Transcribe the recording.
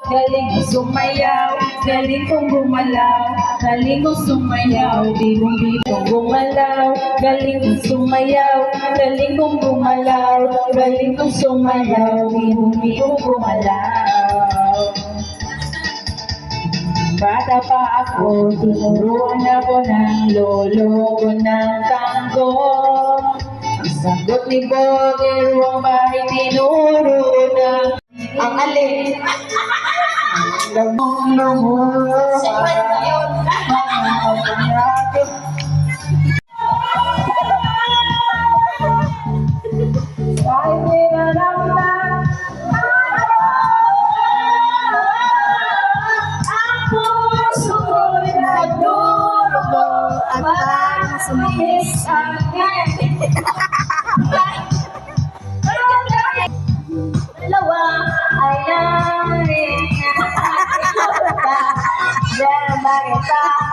galing ko sumayaw, galing kong gumalaw, galing ko sumayaw, bibong-bibong gumalaw, galing kong sumayaw, galing kong gumalaw, galing kong sumayaw, bibong-bibong gumalaw. Bata pa ako, tinuruan ako ng lolo ko ng tango. Ang sagot ni Bogero ang bahay tinuro na ang alin. Ang lumulong Secret na yun. kahit niraram na Ang puso ko'y nagdurugo at parang suminis ang dalawa ay naring bakit